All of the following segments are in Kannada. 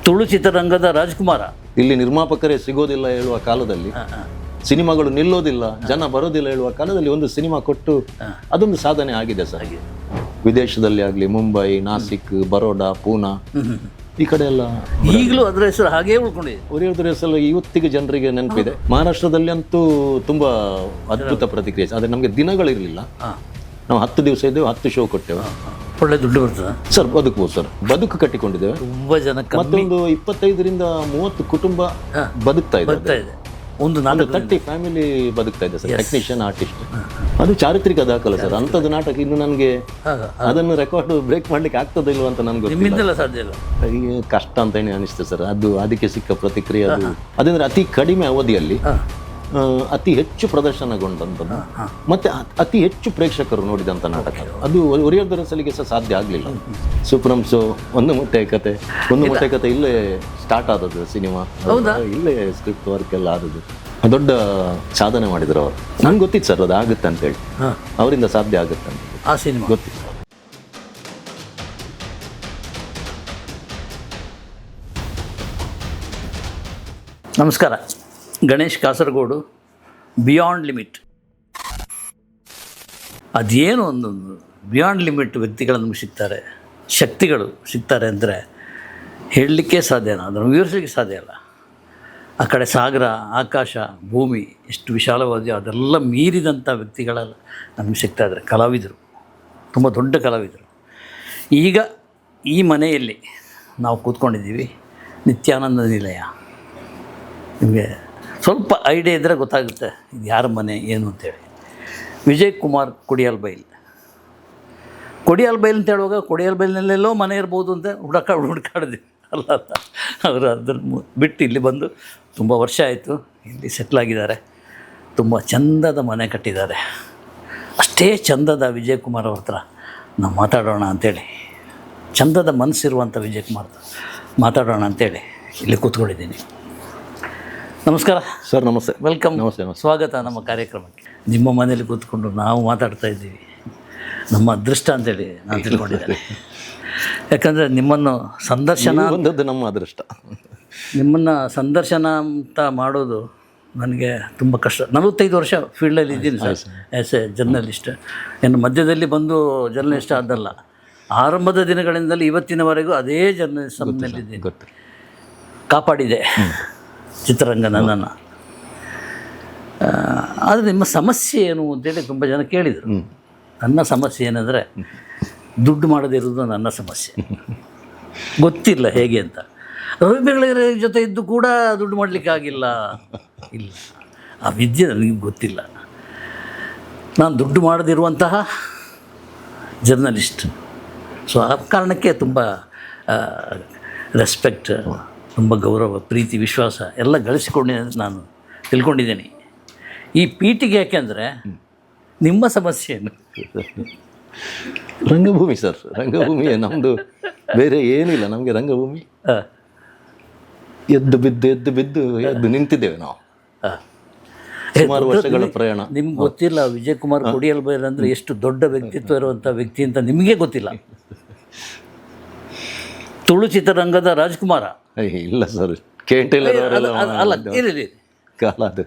ತುಳು ಚಿತ್ರರಂಗದ ರಾಜ್ಕುಮಾರ. ಇಲ್ಲಿ ನಿರ್ಮಾಪಕರೇ ಸಿಗೋದಿಲ್ಲ ಹೇಳುವ ಕಾಲದಲ್ಲಿ, ಸಿನಿಮಾಗಳು ನಿಲ್ಲೋದಿಲ್ಲ, ಜನ ಬರೋದಿಲ್ಲ ಹೇಳುವ ಕಾಲದಲ್ಲಿ ಒಂದು ಸಿನಿಮಾ ಕೊಟ್ಟು ಅದೊಂದು ಸಾಧನೆ ಆಗಿದೆ ಸರ್. ವಿದೇಶದಲ್ಲಿ ಆಗಲಿ, ಮುಂಬೈ, ನಾಸಿಕ್, ಬರೋಡಾ, ಪೂನಾ ಈ ಕಡೆ ಎಲ್ಲ ಈಗಲೂ ಅದರ ಹೆಸರು ಹಾಗೇ ಉಳ್ಕೊಂಡಿದೆ. ಒರಿಯೋದ್ರ ಹೆಸರು ಇವತ್ತಿಗೆ ಜನರಿಗೆ ನೆನಪಿದೆ. ಮಹಾರಾಷ್ಟ್ರದಲ್ಲಿ ಅಂತೂ ತುಂಬಾ ಅದ್ಭುತ ಪ್ರತಿಕ್ರಿಯೆ. ಆದರೆ ನಮಗೆ ದಿನಗಳಿರಲಿಲ್ಲ. ನಾವು 10 ದಿವಸ ಇದ್ದೇವೆ, 10 ಶೋ ಕೊಟ್ಟೆವು. ಒಳ್ಳೆ ದುಡ್ಡು ಬರ್ತದೆ ಸರ್. ಬದುಕಬಹುದು ಸರ್, ಬದುಕು ಕಟ್ಟಿಕೊಂಡಿದ್ದೇವೆ. ತುಂಬಾ ಜನ ಮತ್ತೊಂದು 25ರಿಂದ 30 ಕುಟುಂಬ ಬದುಕ್ತಾ ಇದೆ. ಒಂದು 30 ಫ್ಯಾಮಿಲಿ ಬದುಕ್ತಾ ಇದೆ ಸರ್. Technician, artist. ಅದು ಚಾರಿತ್ರಿಕ ದಾಖಲೆ ಸರ್. ಅಂಥದ್ದು ನಾಟಕ ಇನ್ನು ನನಗೆ ಅದನ್ನು ರೆಕಾರ್ಡ್ ಬ್ರೇಕ್ ಮಾಡ್ಲಿಕ್ಕೆ ಆಗ್ತದೆ ಇಲ್ವ ಅಂತ ನನಗೆ ನಿಮ್ಮಿಂದೆಲ್ಲ ಸಾಧ್ಯ ಇಲ್ಲ. ಕಷ್ಟ ಅಂತ ಹೇಳಿ ಅನಿಸ್ತದೆ ಸರ್. ಅದು ಅದಕ್ಕೆ ಸಿಕ್ಕ ಪ್ರತಿಕ್ರಿಯೆ ಅದು ಅದಂದ್ರೆ ಅತಿ ಕಡಿಮೆ ಅವಧಿಯಲ್ಲಿ ಅತಿ ಹೆಚ್ಚು ಪ್ರದರ್ಶನಗೊಂಡಂಥದ್ದು ಮತ್ತೆ ಅತಿ ಹೆಚ್ಚು ಪ್ರೇಕ್ಷಕರು ನೋಡಿದಂಥ ನಾಟಕ. ಅದು ಒರಿಯೋದ್ರ ಸಲಿಗೆ ಸಹ ಸಾಧ್ಯ ಆಗಲಿಲ್ಲ. ಸೂಪ್ರಮ್ಸು, ಒಂದು ಮುಟ್ಟೆ ಕತೆ ಇಲ್ಲೇ ಸ್ಟಾರ್ಟ್ ಆದದ್ದು ಸಿನಿಮಾ. ಇಲ್ಲೇ ಸ್ಕ್ರಿಪ್ಟ್ ವರ್ಕ್ ಎಲ್ಲ ಆದದ್ದು. ದೊಡ್ಡ ಸಾಧನೆ ಮಾಡಿದ್ರು ಅವರು. ನಂಗೆ ಗೊತ್ತಿತ್ತು ಸರ್ ಅದು ಆಗುತ್ತೆ ಅಂತೇಳಿ, ಅವರಿಂದ ಸಾಧ್ಯ ಆಗುತ್ತೆ ಅಂತ ಆ ಸಿನಿಮಾ ಗೊತ್ತಿತ್ತು. ನಮಸ್ಕಾರ. Ganesh Kasaragod, beyond limit. ಅದೇನು ಒಂದೊಂದು ಬಿಯಾಂಡ್ ಲಿಮಿಟ್ ವ್ಯಕ್ತಿಗಳು ನಮಗೆ ಸಿಗ್ತಾರೆ, ಶಕ್ತಿಗಳು ಸಿಗ್ತಾರೆ ಅಂದರೆ ಹೇಳಲಿಕ್ಕೆ ಸಾಧ್ಯನಾ, ಅದನ್ನು ವಿವರಿಸಲಿಕ್ಕೆ ಸಾಧ್ಯ ಇಲ್ಲ. ಆ ಕಡೆ ಸಾಗರ, ಆಕಾಶ, ಭೂಮಿ ಎಷ್ಟು ವಿಶಾಲವಾದೆಯೋ ಅದೆಲ್ಲ ಮೀರಿದಂಥ ವ್ಯಕ್ತಿಗಳೆಲ್ಲ ನಮಗೆ ಸಿಗ್ತಾ ಇದ್ದಾರೆ. ಕಲಾವಿದರು, ತುಂಬ ದೊಡ್ಡ ಕಲಾವಿದರು. ಈಗ ಈ ಮನೆಯಲ್ಲಿ ನಾವು ಕೂತ್ಕೊಂಡಿದ್ದೀವಿ, ನಿತ್ಯಾನಂದ ನಿಲಯ. ನಿಮಗೆ ಸ್ವಲ್ಪ ಐಡಿಯಾ ಇದ್ದರೆ ಗೊತ್ತಾಗುತ್ತೆ ಇದು ಯಾರ ಮನೆ ಏನು ಅಂತೇಳಿ. ವಿಜಯ್ ಕುಮಾರ್ ಕೊಡಿಯಾಲ್ಬೈಲ್ ಅಂತ ಹೇಳುವಾಗ ಕೊಡಿಯಾಲ್ಬೈಲ್ನಲ್ಲೆಲ್ಲೋ ಮನೆ ಇರ್ಬೋದು ಅಂತ ಹುಡುಕಾಡಿದ್ವಿ. ಅಲ್ಲ, ಅವರು ಅದನ್ನು ಬಿಟ್ಟು ಇಲ್ಲಿ ಬಂದು ತುಂಬ ವರ್ಷ ಆಯಿತು. ಇಲ್ಲಿ ಸೆಟ್ಲಾಗಿದ್ದಾರೆ. ತುಂಬ ಚಂದದ ಮನೆ ಕಟ್ಟಿದ್ದಾರೆ. ಅಷ್ಟೇ ಚಂದದ ವಿಜಯ್ ಕುಮಾರ್ ಅವ್ರ ಹತ್ರ ನಾವು ಮಾತಾಡೋಣ ಅಂಥೇಳಿ, ಚಂದದ ಮನಸ್ಸಿರುವಂಥ ವಿಜಯ್ ಕುಮಾರ್ ಮಾತಾಡೋಣ ಅಂಥೇಳಿ ಇಲ್ಲಿ ಕೂತ್ಕೊಂಡಿದ್ದೀನಿ. ನಮಸ್ಕಾರ ಸರ್. ನಮಸ್ತೆ. ವೆಲ್ಕಮ್. ನಮಸ್ತೆ. ಸ್ವಾಗತ ನಮ್ಮ ಕಾರ್ಯಕ್ರಮಕ್ಕೆ. ನಿಮ್ಮ ಮನೇಲಿ ಕೂತ್ಕೊಂಡು ನಾವು ಮಾತಾಡ್ತಾ ಇದ್ದೀವಿ, ನಮ್ಮ ಅದೃಷ್ಟ ಅಂತೇಳಿ ನಾನು ತಿಳ್ಕೊಂಡಿದ್ದೇನೆ. ಯಾಕಂದರೆ ನಿಮ್ಮನ್ನು ಸಂದರ್ಶನ ಬಂದದ್ದು ನಮ್ಮ ಅದೃಷ್ಟ. ನಿಮ್ಮನ್ನು ಸಂದರ್ಶನ ಅಂತ ಮಾಡೋದು ನನಗೆ ತುಂಬ ಕಷ್ಟ. 45 ವರ್ಷ ಫೀಲ್ಡಲ್ಲಿ ಇದ್ದೀನಿ ಸರ್, ಆ್ಯಸ್ ಎ ಜರ್ನಲಿಸ್ಟ್. ಏನು ಮಧ್ಯದಲ್ಲಿ ಬಂದು ಜರ್ನಲಿಸ್ಟ್ ಆದಲ್ಲ, ಆರಂಭದ ದಿನಗಳಿಂದಲೂ ಇವತ್ತಿನವರೆಗೂ ಅದೇ ಜರ್ನಲಿಸಮ್ನಲ್ಲಿದ್ದೀನಿ. ಕಾಪಾಡಿದೆ ಚಿತ್ರರಂಗ ನನ್ನನ್ನು. ಆದರೆ ನಿಮ್ಮ ಸಮಸ್ಯೆ ಏನು ಅಂತೇಳಿ ತುಂಬ ಜನ ಕೇಳಿದರು. ನನ್ನ ಸಮಸ್ಯೆ ಏನಂದರೆ ದುಡ್ಡು ಮಾಡದಿರೋದು ನನ್ನ ಸಮಸ್ಯೆ. ಗೊತ್ತಿಲ್ಲ ಹೇಗೆ ಅಂತ. ರವಿ ಬೆಳಗೆರೆ ಜೊತೆ ಇದ್ದು ಕೂಡ ದುಡ್ಡು ಮಾಡಲಿಕ್ಕಾಗಿಲ್ಲ. ಇಲ್ಲ, ಆ ವಿದ್ಯೆ ನನಗೆ ಗೊತ್ತಿಲ್ಲ. ನಾನು ದುಡ್ಡು ಮಾಡದಿರುವಂತಹ ಜರ್ನಲಿಸ್ಟ್. ಸೊ ಆ ಕಾರಣಕ್ಕೆ ತುಂಬ ರೆಸ್ಪೆಕ್ಟ್, ತುಂಬ ಗೌರವ, ಪ್ರೀತಿ, ವಿಶ್ವಾಸ ಎಲ್ಲ ಗಳಿಸಿಕೊಂಡಿದ್ದೆ ನಾನು ತಿಳ್ಕೊಂಡಿದ್ದೀನಿ. ಈ ಪೀಠಿಗೆ ಯಾಕೆಂದರೆ ನಿಮ್ಮ ಸಮಸ್ಯೆ ಏನು? ರಂಗಭೂಮಿ ಸರ್. ರಂಗಭೂಮಿ ನಮ್ಮದು, ಬೇರೆ ಏನಿಲ್ಲ. ನಮಗೆ ರಂಗಭೂಮಿ. ಎದ್ದು ಬಿದ್ದು ನಿಂತಿದ್ದೇವೆ ನಾವು. ಸುಮಾರು ವರ್ಷಗಳ ಪ್ರಯಾಣ. ನಿಮ್ಗೆ ಗೊತ್ತಿಲ್ಲ ವಿಜಯ್ ಕುಮಾರ್ ಕೊಡಿಯಾಲ್ಬೈಲ್ ಅಂದರೆ ಎಷ್ಟು ದೊಡ್ಡ ವ್ಯಕ್ತಿತ್ವ ಇರುವಂಥ ವ್ಯಕ್ತಿ ಅಂತ ನಿಮಗೆ ಗೊತ್ತಿಲ್ಲ. ತುಳು ಚಿತ್ರರಂಗದ ರಾಜ್ಕುಮಾರ. ಇಲ್ಲ ಸರ್, ಕೇಟೇಲರ್ ಅಲ್ಲ, ಇರಲಿ ಕಾಲ ಅದು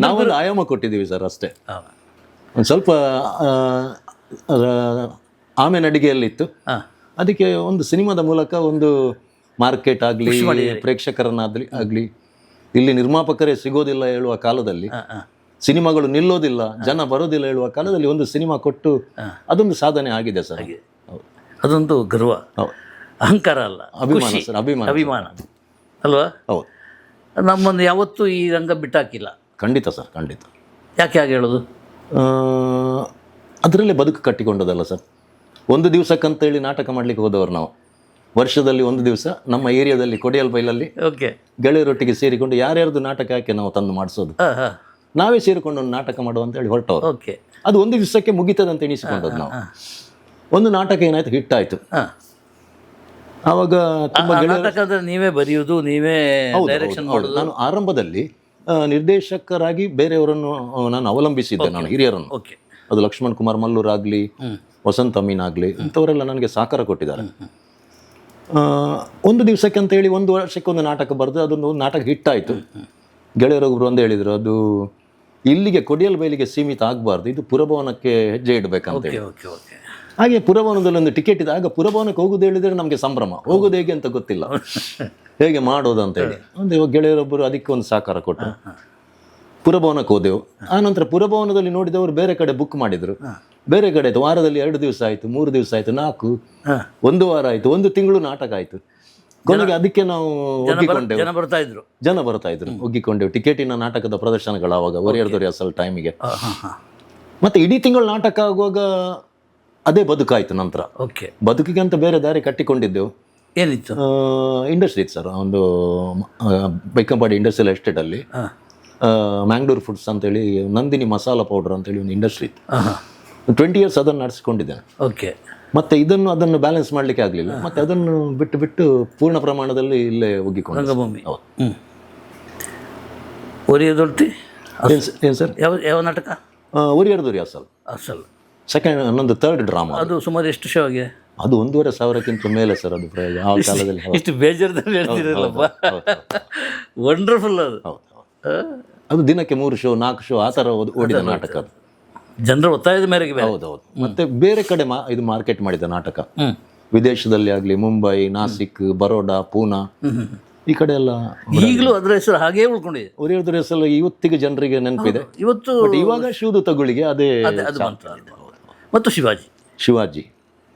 ನಾವೊಂದು ಆಯಾಮ ಕೊಟ್ಟಿದ್ದೀವಿ ಸರ್ ಅಷ್ಟೇ. ಒಂದು ಸ್ವಲ್ಪ ಆಮೇಲೆ ಅಡಿಗೆಯಲ್ಲಿತ್ತು. ಅದಕ್ಕೆ ಒಂದು ಸಿನಿಮಾದ ಮೂಲಕ ಒಂದು ಮಾರ್ಕೆಟ್ ಆಗಲಿ, ಪ್ರೇಕ್ಷಕರನ್ನಾಗಲಿ, ಇಲ್ಲಿ ನಿರ್ಮಾಪಕರೇ ಸಿಗೋದಿಲ್ಲ ಹೇಳುವ ಕಾಲದಲ್ಲಿ, ಸಿನಿಮಾಗಳು ನಿಲ್ಲೋದಿಲ್ಲ, ಜನ ಬರೋದಿಲ್ಲ ಹೇಳುವ ಕಾಲದಲ್ಲಿ ಒಂದು ಸಿನಿಮಾ ಕೊಟ್ಟು ಅದೊಂದು ಸಾಧನೆ ಆಗಿದೆ ಸರ್. ಅದೊಂದು ಗರ್ವ, ಅಹಂಕಾರ ಅಲ್ಲ, ಅಭಿಮಾನ ಸರ್. ಅಭಿಮಾನ ಅಲ್ವಾ? ಹೌದು. ನಮ್ಮನ್ನು ಯಾವತ್ತೂ ಈ ರಂಗ ಬಿಟ್ಟಾಕಿಲ್ಲ. ಖಂಡಿತ ಸರ್, ಖಂಡಿತ. ಯಾಕೆ ಹಾಗೆ ಹೇಳೋದು? ಅದರಲ್ಲೇ ಬದುಕು ಕಟ್ಟಿಕೊಂಡದಲ್ಲ ಸರ್. ಒಂದು ದಿವಸಕ್ಕಂತೇಳಿ ನಾಟಕ ಮಾಡಲಿಕ್ಕೆ ಹೋದವರು ನಾವು. ವರ್ಷದಲ್ಲಿ ಒಂದು ದಿವಸ ನಮ್ಮ ಏರಿಯಾದಲ್ಲಿ ಕೊಡಿಯಾಲ್ಬೈಲಲ್ಲಿ ಗೆಳೆಯರೊಟ್ಟಿಗೆ ಸೇರಿಕೊಂಡು ಯಾರ್ಯಾರ್ದು ನಾಟಕ ಯಾಕೆ ನಾವು ತಂದು ಮಾಡಿಸೋದು, ನಾವೇ ಸೇರಿಕೊಂಡು ಒಂದು ನಾಟಕ ಮಾಡುವ ಅಂತೇಳಿ ಹೊರಟವರು. ಅದು ಒಂದು ದಿವಸಕ್ಕೆ ಮುಗಿತದಂತ ಎಣಿಸಿಕೊಂಡದ್ದು ನಾವು. ಒಂದು ನಾಟಕ ಏನಾಯ್ತು, ಹಿಟ್ಟಾಯಿತು. ಆವಾಗ ತುಂಬ ನೀವೇ ಬರೆಯುವುದು, ನೀವೇ ಡೈರೆಕ್ಷನ್ ಮಾಡೋದು. ನಾನು ಆರಂಭದಲ್ಲಿ ನಿರ್ದೇಶಕರಾಗಿ ಬೇರೆಯವರನ್ನು ನಾನು ಅವಲಂಬಿಸಿದ್ದೆ, ನಾನು ಹಿರಿಯರನ್ನು. ಅದು ಲಕ್ಷ್ಮಣ್ ಕುಮಾರ್ ಮಲ್ಲೂರ್ ಆಗಲಿ, ವಸಂತ್ ಅಮೀನ್ ಆಗಲಿ, ಇಂಥವರೆಲ್ಲ ನನಗೆ ಸಹಕಾರ ಕೊಟ್ಟಿದ್ದಾರೆ. ಒಂದು ದಿವಸಕ್ಕೆ ಅಂತ ಹೇಳಿ ಒಂದು ವರ್ಷಕ್ಕೆ ಒಂದು ನಾಟಕ ಬರೆದು ಅದೊಂದು ನಾಟಕ ಹಿಟ್ಟಾಯಿತು. ಗೆಳೆಯರೊಬ್ಬರು ಒಂದು ಹೇಳಿದರು, ಅದು ಇಲ್ಲಿಗೆ ಕೊಡಿಯಲ್ ಬೈಲಿಗೆ ಸೀಮಿತ ಆಗಬಾರ್ದು, ಇದು ಪುರಭವನಕ್ಕೆ ಹೆಜ್ಜೆ ಇಡಬೇಕಂತ ಹೇಳಿ. Okay okay. ಹಾಗೆ ಪುರಭವನದಲ್ಲಿ ಒಂದು ಟಿಕೆಟ್ ಇದೆ. ಆಗ ಪುರಭವನಕ್ಕೆ ಹೋಗೋದು ಹೇಳಿದರೆ ನಮಗೆ ಸಂಭ್ರಮ, ಹೋಗೋದು ಹೇಗೆ ಅಂತ ಗೊತ್ತಿಲ್ಲ, ಹೇಗೆ ಮಾಡೋದು ಅಂತ ಹೇಳಿ. ಒಂದು ಗೆಳೆಯರೊಬ್ಬರು ಅದಕ್ಕೆ ಒಂದು ಸಹಕಾರ ಕೊಟ್ಟರು. ಪುರಭವನಕ್ಕೆ ಹೋದೆವು. ಆನಂತರ ಪುರಭವನದಲ್ಲಿ ನೋಡಿದವರು ಬೇರೆ ಕಡೆ ಬುಕ್ ಮಾಡಿದರು. ಬೇರೆ ಕಡೆ ಆಯಿತು, ವಾರದಲ್ಲಿ 2 ದಿವಸ ಆಯಿತು, 3 ದಿವಸ ಆಯಿತು, 4, 1 ವಾರ ಆಯಿತು, 1 ತಿಂಗಳು ನಾಟಕ ಆಯಿತು. ಕೊನೆಗೆ ಅದಕ್ಕೆ ನಾವು ಒಗ್ಗಿಕೊಂಡೆವು. ಜನ ಬರ್ತಾ ಇದ್ರು, ಒಗ್ಗಿಕೊಂಡೆವು. ಟಿಕೆಟಿನ ನಾಟಕದ ಪ್ರದರ್ಶನಗಳು ಆವಾಗ ಒರಿಯರ್ದೊರೆ ಅಸಲ್ ಟೈಮಿಗೆ. ಮತ್ತೆ ಇಡೀ ತಿಂಗಳು ನಾಟಕ ಆಗುವಾಗ ಅದೇ ಬದುಕಾಯ್ತು. ನಂತರ ಬದುಕಿಗೆ ಅಂತ ಬೇರೆ ದಾರಿ ಕಟ್ಟಿಕೊಂಡಿದ್ದೆವು. ಏನಿತ್ತು? ಇಂಡಸ್ಟ್ರಿ ಇತ್ತು ಸರ್, ಒಂದು ಬೈಕಂಪಾಡಿ ಇಂಡಸ್ಟ್ರಿಯಲ್ ಎಸ್ಟೇಟ್ ಅಲ್ಲಿ ಮ್ಯಾಂಗ್ಳೂರ್ ಫುಡ್ಸ್ ಅಂತೇಳಿ ನಂದಿನಿ ಮಸಾಲಾ ಪೌಡರ್ ಅಂತೇಳಿ ಒಂದು ಇಂಡಸ್ಟ್ರಿ ಇತ್ತು. 20 years ಅದನ್ನು ನಡೆಸಿಕೊಂಡಿದ್ದೇನೆ. ಓಕೆ. ಮತ್ತೆ ಅದನ್ನು ಬ್ಯಾಲೆನ್ಸ್ ಮಾಡಲಿಕ್ಕೆ ಆಗಲಿಲ್ಲ. ಮತ್ತೆ ಅದನ್ನು ಬಿಟ್ಟು ಪೂರ್ಣ ಪ್ರಮಾಣದಲ್ಲಿ ಇಲ್ಲೇ ಒಗ್ಗಿಕೊಂಡು. ರಂಗಭೂಮಿ. ಒರಿಯದೊರ್ತಿ ಏನು ಸರ್? ಯಾವ ನಾಟಕ? ಒರಿಯರ್ದೊರೆ ಅಸಲ್ ಸೆಕೆಂಡ್, ಇನ್ನೊಂದು 3rd ಡ್ರಾಮಾ. ಅದು ಸುಮಾರು ಎಷ್ಟು ಶೋ ಆಗಿದೆ? ಅದು 1,500,000ಕ್ಕಿಂತ ಮೇಲೆ ಸರ್. ಅದು ಆ ಕಾಲದಲ್ಲಿ ಇಷ್ಟು ಬೇಜಾರದಲ್ಲಿ ಹೇಳ್ತಿರಲ್ಲಪ್ಪ. ವಂಡರ್ಫುಲ್. ಅದು ದಿನಕ್ಕೆ 3 ಶೋ 4 ಶೋ ಆ ಥರ ಓಡಿದ ನಾಟಕ. ಅದು ಜನರ ಒತ್ತಾಯದ ಮೇರೆಗೆ. ಹೌದೌದು. ಮತ್ತೆ ಬೇರೆ ಕಡೆ ಇದು ಮಾರ್ಕೆಟ್ ಮಾಡಿದ ನಾಟಕ. ವಿದೇಶದಲ್ಲಿ ಆಗಲಿ, ಮುಂಬೈ, ನಾಸಿಕ್, ಬರೋಡಾ, ಪೂನಾ ಈ ಕಡೆ ಎಲ್ಲ ಈಗಲೂ ಅದರ ಹೆಸರು ಹಾಗೇ ಉಳ್ಕೊಂಡಿದೆ. ಒರಿಯರ್ದೊರೆ ಹೆಸರು ಇವತ್ತಿಗೆ ಜನರಿಗೆ ನೆನಪಿದೆ. ಇವತ್ತು ಇವಾಗ ಶಿವದು ತಗುಳಿಗೆ ಅದೇ. ಮತ್ತು ಶಿವಾಜಿ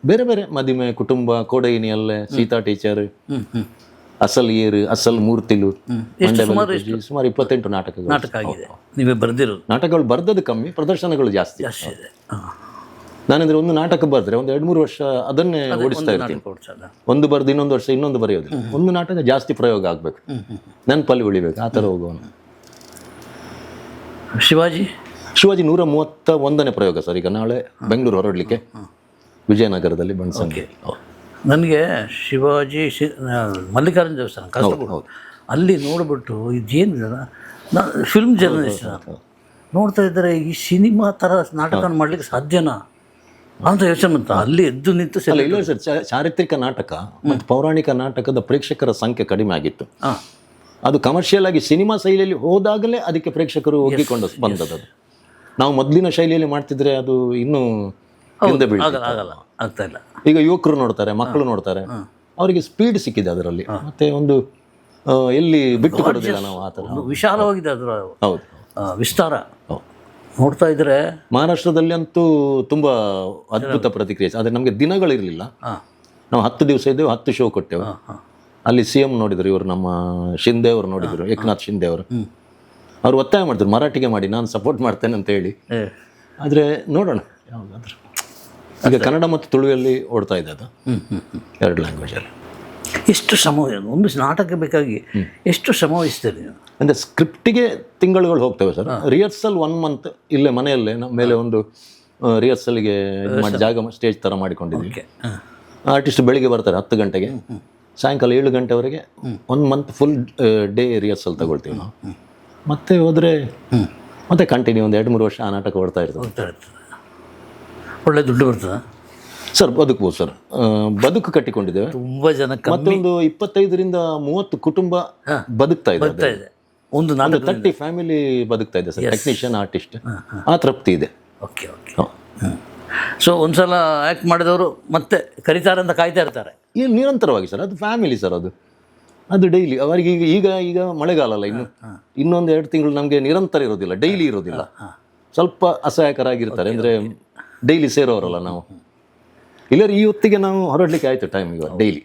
ಬೇರೆ ಬೇರೆ, ಮದಿಮೆ, ಕುಟುಂಬ, ಕೋಡೈನಿಯಲ್ಲೇ, ಸೀತಾ ಟೀಚರ್, ಅಸಲ್ ಏರು, ಅಸಲ್ ಮೂರ್ತಿಲು, ಸುಮಾರು 28 ನಾಟಕ ಆಗಿದೆ. ನೀವೇ ಬರೆದಿರೋದು? ನಾಟಕಗಳು ಬರ್ದದ್ದು ಕಮ್ಮಿ, ಪ್ರದರ್ಶನಗಳು ಜಾಸ್ತಿ ಇದೆ. ನಾನಂದ್ರೆ ಒಂದು ನಾಟಕ ಬರೆದ್ರೆ ಒಂದು 2-3 ವರ್ಷ ಅದನ್ನೇ ಓಡಿಸ್ತಾ ಇರ್ತೀನಿ. ಒಂದು ಬರೆದು ಇನ್ನೊಂದು ವರ್ಷ ಇನ್ನೊಂದು ಬರೆಯೋದಿಲ್ಲ. ಒಂದು ನಾಟಕ ಜಾಸ್ತಿ ಪ್ರಯೋಗ ಆಗ್ಬೇಕು, ನೆನಪಲ್ಲಿ ಉಳಿಬೇಕು, ಆ ಥರ ಹೋಗೋಣ. ಶಿವಾಜಿ 131ನೇ ಪ್ರಯೋಗ ಸರ್. ಈಗ ನಾಳೆ ಬೆಂಗಳೂರು ಹೊರಡಲಿಕ್ಕೆ ವಿಜಯನಗರದಲ್ಲಿ ಬಣ್ಸಂಗೆ. ನನಗೆ ಶಿವಾಜಿ ಮಲ್ಲಿಕಾರ್ಜುನ ದೇವಸ್ಥಾನ ಕಾಸರಗೋಡು, ಅಲ್ಲಿ ನೋಡಿಬಿಟ್ಟು ಇದೇನು ಫಿಲ್ಮ್ ಜರ್ನಲಿಸ್ಟ್ ನೋಡ್ತಾ ಇದ್ದಾರೆ, ಈ ಸಿನಿಮಾ ಥರ ನಾಟಕ ಮಾಡಲಿಕ್ಕೆ ಸಾಧ್ಯನಾ ಅಂತ ಯೋಚನೆ ಬಂತ. ಅಲ್ಲಿ ಎದ್ದು ನಿಂತು ಇಲ್ಲ ಸರ್, ಚಾರಿತ್ರಿಕ ನಾಟಕ ಮತ್ತು ಪೌರಾಣಿಕ ನಾಟಕದ ಪ್ರೇಕ್ಷಕರ ಸಂಖ್ಯೆ ಕಡಿಮೆ ಆಗಿತ್ತು. ಅದು ಕಮರ್ಷಿಯಲ್ ಆಗಿ ಸಿನಿಮಾ ಶೈಲಿಯಲ್ಲಿ ಹೋದಾಗಲೇ ಅದಕ್ಕೆ ಪ್ರೇಕ್ಷಕರು ಒಗ್ಗಿಕೊಂಡು ಬಂದದ್ದು. ನಾವು ಮೊದಲಿನ ಶೈಲಿಯಲ್ಲಿ ಮಾಡ್ತಿದ್ರೆ ಅದು ಇನ್ನೂ ಹಿಂದೆ ಆಗ್ತಾ ಇಲ್ಲ. ಈಗ ಯುವಕರು ನೋಡ್ತಾರೆ, ಮಕ್ಕಳು ನೋಡ್ತಾರೆ, ಅವರಿಗೆ ಸ್ಪೀಡ್ ಸಿಕ್ಕಿದೆ ಅದರಲ್ಲಿ. ಮತ್ತೆ ಒಂದು ಎಲ್ಲಿ ಬಿಟ್ಟು ಕೊಡೋದಿಲ್ಲ ನಾವು ಆ ಥರ. ವಿಶಾಲವಾಗಿದೆ ಅದರ. ಹೌದು, ವಿಸ್ತಾರ ನೋಡ್ತಾ ಇದ್ರೆ. ಮಹಾರಾಷ್ಟ್ರದಲ್ಲಿ ಅಂತೂ ತುಂಬ ಅದ್ಭುತ ಪ್ರತಿಕ್ರಿಯೆ. ಆದರೆ ನಮಗೆ ದಿನಗಳಿರಲಿಲ್ಲ. ನಾವು 10 ದಿವಸ ಇದ್ದೇವೆ, 10 ಶೋ ಕೊಟ್ಟೆವು. ಅಲ್ಲಿ CM ನೋಡಿದ್ರು, ಇವರು ನಮ್ಮ ಶಿಂದೆ ಅವರು ನೋಡಿದ್ರು, ಏಕನಾಥ್ ಶಿಂದೆ ಅವರು. ಅವ್ರು ಒತ್ತಾಯ ಮಾಡಿದ್ರು ಮರಾಠಿಗೆ ಮಾಡಿ, ನಾನು ಸಪೋರ್ಟ್ ಮಾಡ್ತೇನೆ ಅಂತ ಹೇಳಿ. ಆದರೆ ನೋಡೋಣ ಯಾವುದಾದ್ರೂ. ಈಗ ಕನ್ನಡ ಮತ್ತು ತುಳುವಲ್ಲಿ ಓಡ್ತಾ ಇದೆ ಅದು, 2 ಲ್ಯಾಂಗ್ವೇಜಲ್ಲಿ. ಎಷ್ಟು ಶ್ರಮ ಒಂದು ನಾಟಕ ಬೇಕಾಗಿ ಎಷ್ಟು ಶ್ರಮ ವಹಿಸ್ತೀರಿ ನೀವು? ಅಂದರೆ ಸ್ಕ್ರಿಪ್ಟಿಗೆ ತಿಂಗಳುಗಳು ಹೋಗ್ತೇವೆ ಸರ್. ರಿಹರ್ಸಲ್ 1 month ಇಲ್ಲೇ ಮನೆಯಲ್ಲೇ ಮೇಲೆ ಒಂದು ರಿಹರ್ಸಲ್ಗೆ ಮಾಡಿ ಜಾಗ ಸ್ಟೇಜ್ ಥರ ಮಾಡಿಕೊಂಡಿದ್ದೀವಿ. ಆರ್ಟಿಸ್ಟ್ ಬೆಳಿಗ್ಗೆ ಬರ್ತಾರೆ 10 ಗಂಟೆಗೆ, ಸಾಯಂಕಾಲ 7 ಗಂಟೆವರೆಗೆ 1 month ಫುಲ್ ಡೇ ರಿಹರ್ಸಲ್ ತಗೊಳ್ತೀವಿ ನಾವು. ಮತ್ತೆ ಹೋದರೆ ಮತ್ತೆ ಕಂಟಿನ್ಯೂ ಒಂದು 2-3 ವರ್ಷ ಆ ನಾಟಕ ಓಡ್ತಾ ಇರ್ತದೆ. ಒಳ್ಳೆ ದುಡ್ಡು ಬರ್ತದೆ ಸರ್. ಬದುಕಬಹುದು ಸರ್, ಬದುಕು ಕಟ್ಟಿಕೊಂಡಿದ್ದೇವೆ. ತುಂಬ ಜನ ಮತ್ತೊಂದು 25-30 ಕುಟುಂಬ ಬದುಕ್ತಾ ಇದೆ. ಒಂದು 30 ಫ್ಯಾಮಿಲಿ ಬದುಕ್ತಾ ಇದೆ ಸರ್, ಟೆಕ್ನಿಷಿಯನ್, ಆರ್ಟಿಸ್ಟ್. ಆ ತೃಪ್ತಿ ಇದೆ. Okay okay. ಸೊ ಒಂದ್ಸಲ ಆ್ಯಕ್ಟ್ ಮಾಡಿದವರು ಮತ್ತೆ ಕರೀತಾರೆ ಅಂತ ಕಾಯ್ತಾ ಇರ್ತಾರೆ. ನಿರಂತರವಾಗಿ ಸರ್, ಅದು ಫ್ಯಾಮಿಲಿ ಸರ್. ಅದು ಡೈಲಿ ಅವರಿಗೆ. ಈಗ ಮಳೆಗಾಲ ಅಲ್ಲ, ಇನ್ನೊಂದು 2 ತಿಂಗಳು ನಮಗೆ ನಿರಂತರ ಇರೋದಿಲ್ಲ, ಡೈಲಿ ಇರೋದಿಲ್ಲ. ಸ್ವಲ್ಪ ಅಸಹಾಯಕರಾಗಿರ್ತಾರೆ, ಅಂದರೆ ಡೈಲಿ ಸೇರೋರಲ್ಲ ನಾವು. ಇಲ್ಲರ ಈ ಹೊತ್ತಿಗೆ ನಾವು ಹೊರಡಲಿಕ್ಕೆ ಆಯಿತು ಟೈಮ್. ಈಗ ಡೈಲಿ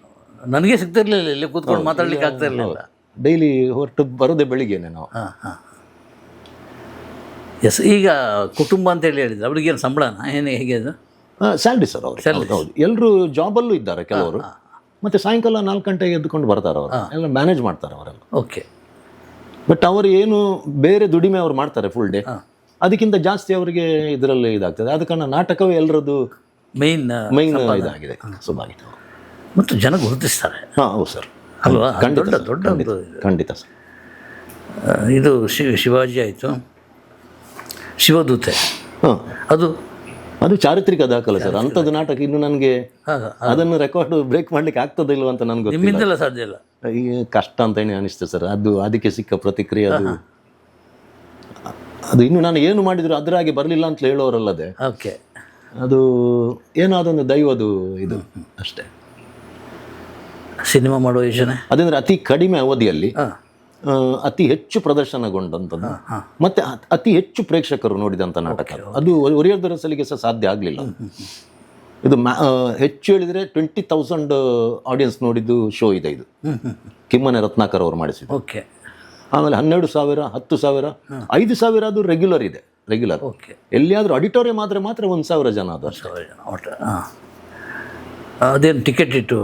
ನನಗೆ ಸಿಗ್ತಿರ್ಲಿಲ್ಲ, ಇಲ್ಲಿ ಕೂತ್ಕೊಂಡು ಮಾತಾಡ್ಲಿಕ್ಕೆ ಆಗ್ತಾ ಇರಲಿಲ್ಲ. ಡೈಲಿ ಹೊರಟು ಬರೋದೇ ಬೆಳಿಗ್ಗೆನೆ ನಾವು. ಎಸ್. ಈಗ ಕುಟುಂಬ ಅಂತ ಹೇಳಿದ್ರೆ ಅವ್ರಿಗೇನು ಸಂಬಳನ ಹೇಗೆ ಅದು? ಸ್ಯಾಲ್ರಿ ಸರ್ ಅವರು. ಹೌದು, ಎಲ್ಲರೂ ಜಾಬಲ್ಲೂ ಇದ್ದಾರೆ ಕೆಲವರು. ಮತ್ತು ಸಾಯಂಕಾಲ 4 ಗಂಟೆಗೆ ಎದ್ದುಕೊಂಡು ಬರ್ತಾರೆ ಅವರು, ಎಲ್ಲ ಮ್ಯಾನೇಜ್ ಮಾಡ್ತಾರೆ ಅವರೆಲ್ಲ. ಓಕೆ. ಬಟ್ ಅವರು ಏನು ಬೇರೆ ದುಡಿಮೆ ಅವ್ರು ಮಾಡ್ತಾರೆ ಫುಲ್ ಡೇ, ಅದಕ್ಕಿಂತ ಜಾಸ್ತಿ ಅವರಿಗೆ ಇದರಲ್ಲಿ ಇದಾಗ್ತದೆ. ಆದ ಕಾರಣ ನಾಟಕವೇ ಎಲ್ಲರದ್ದು ಮೈನ್ ಇದಾಗಿದೆ, ಸುಮಾಗಿದೆ. ಮತ್ತು ಜನ ಗುರುತಿಸ್ತಾರೆ. ಹೌದು ಸರ್, ಅಲ್ವಾ? ದೊಡ್ಡ ಖಂಡಿತ ಸರ್. ಇದು ಶಿವಾಜಿ ಆಯಿತು, ಶಿವದೂತೆ ಅದು ಅದು ಚಾರಿತ್ರಿಕ ದಾಖಲೆ ಸರ್. ಅಂಥದ್ದು ನಾಟಕ ಇನ್ನು ನನಗೆ ಅದನ್ನು ರೆಕಾರ್ಡ್ ಬ್ರೇಕ್ ಮಾಡ್ಲಿಕ್ಕೆ ಆಗ್ತದಿಲ್ವ ಅಂತ ನನಗೆ ಗೊತ್ತಿಲ್ಲ. ನಿಮ್ಮಿಂದೆಲ್ಲ ಸಾಧ್ಯ ಇಲ್ಲ. ಈ ಕಷ್ಟ ಅಂತ ಅನಿಸ್ತು ಸರ್. ಅದು ಅದಕ್ಕೆ ಸಿಕ್ಕ ಪ್ರತಿಕ್ರಿಯೆ ಅದು ಇನ್ನು ನಾನು ಏನು ಮಾಡಿದ್ರು ಅದರ ಹಾಗೆ ಬರಲಿಲ್ಲ ಅಂತ ಹೇಳೋರಲ್ಲದೆ ಓಕೆ, ಅದು ಏನೋ ಅದೊಂದು ದೈವದು ಇದು ಅಷ್ಟೇ. ಸಿನಿಮಾ ಮಾಡುವ ಯೋಚನೆ ಅದಂದ್ರೆ ಅತಿ ಕಡಿಮೆ ಅವಧಿಯಲ್ಲಿ ಅತಿ ಹೆಚ್ಚು ಪ್ರದರ್ಶನಗೊಂಡಂಥದ್ದು ಮತ್ತೆ ಅತಿ ಹೆಚ್ಚು ಪ್ರೇಕ್ಷಕರು ನೋಡಿದಂಥ ನಾಟಕ. ಅದು ಒರಿಯರ್ ದೊರೆಸಲಿಗೆ ಸಹ ಸಾಧ್ಯ ಆಗಲಿಲ್ಲ. ಇದು ಹೆಚ್ಚು ಹೇಳಿದರೆ 20,000 ಆಡಿಯನ್ಸ್ ನೋಡಿದ್ದು ಶೋ ಇದೆ ಇದು. ಕಿಮ್ಮನೆ ರತ್ನಾಕರ್ ಅವರು ಮಾಡಿಸಿದ್ದು. ಓಕೆ. ಆಮೇಲೆ 12,000, 10,000, 5,000 ಅದು ರೆಗ್ಯುಲರ್ ಇದೆ. ರೆಗ್ಯುಲರ್ ಎಲ್ಲಿಯಾದರೂ ಆಡಿಟೋರಿಯಂ ಆದರೆ ಮಾತ್ರ 1,000 ಜನ ಅದು. ಅದೇನು ಟಿಕೆಟ್ ಇಟ್ಟು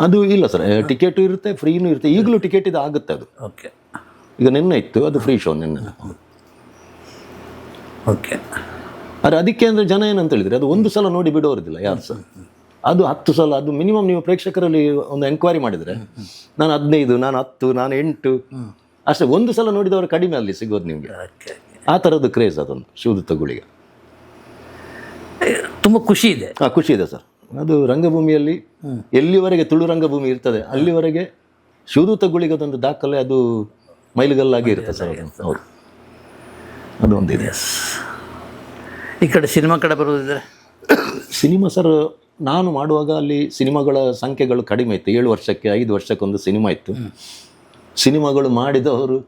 ಅದು ಇಲ್ಲ ಸರ್, ಟಿಕೆಟು ಇರುತ್ತೆ, ಫ್ರೀನೂ ಇರುತ್ತೆ. ಈಗಲೂ ಟಿಕೆಟ್ ಇದು ಆಗುತ್ತೆ ಅದು. ಓಕೆ. ಈಗ ನಿನ್ನೆ ಇತ್ತು ಅದು ಫ್ರೀ ಶೋ ನಿನ್ನೆ. ಓಕೆ. ಆದರೆ ಅದಕ್ಕೆ ಅಂದರೆ ಜನ ಏನಂತ ಹೇಳಿದರೆ ಅದು ಒಂದು ಸಲ ನೋಡಿ ಬಿಡೋರಿದಿಲ್ಲ ಯಾರು ಸಹ. ಅದು 10 ಸಲ, ಅದು ಮಿನಿಮಮ್ ನೀವು ಪ್ರೇಕ್ಷಕರಲ್ಲಿ ಒಂದು ಎಂಕ್ವೈರಿ ಮಾಡಿದರೆ ನಾನು 15, ನಾನು 10, ನಾನು 8 ಅಷ್ಟೇ. ಒಂದು ಸಲ ನೋಡಿದವರು ಕಡಿಮೆ ಅಲ್ಲಿ ಸಿಗೋದು ನಿಮಗೆ. ಆ ಥರದ್ದು ಕ್ರೇಜ್ ಅದೊಂದು ಶಿವದತ್ತ ಗುಳಿಗ. ತುಂಬ ಖುಷಿ ಇದೆ. ಖುಷಿ ಇದೆ ಸರ್. ಅದು ರಂಗಭೂಮಿಯಲ್ಲಿ ಎಲ್ಲಿವರೆಗೆ ತುಳು ರಂಗಭೂಮಿ ಇರ್ತದೆ ಅಲ್ಲಿವರೆಗೆ ಶಿವದೂತ ಗುಳಿಗದೊಂದು ದಾಖಲೆ ಅದು ಮೈಲಿಗಲ್ಲಾಗಿ ಇರುತ್ತೆ ಸರ್. ಹೌದು, ಅದು ಒಂದಿದೆ. ಈ ಕಡೆ ಸಿನಿಮಾ ಕಡೆ ಬರುವುದಿದ್ರೆ ಸಿನಿಮಾ ಸರ್, ನಾನು ಮಾಡುವಾಗ ಅಲ್ಲಿ ಸಿನಿಮಾಗಳ ಸಂಖ್ಯೆಗಳು ಕಡಿಮೆ ಇತ್ತು. 7 ವರ್ಷಕ್ಕೆ 5 ವರ್ಷಕ್ಕೊಂದು ಸಿನಿಮಾ ಇತ್ತು. ಸಿನಿಮಾಗಳು ಮಾಡಿದವರು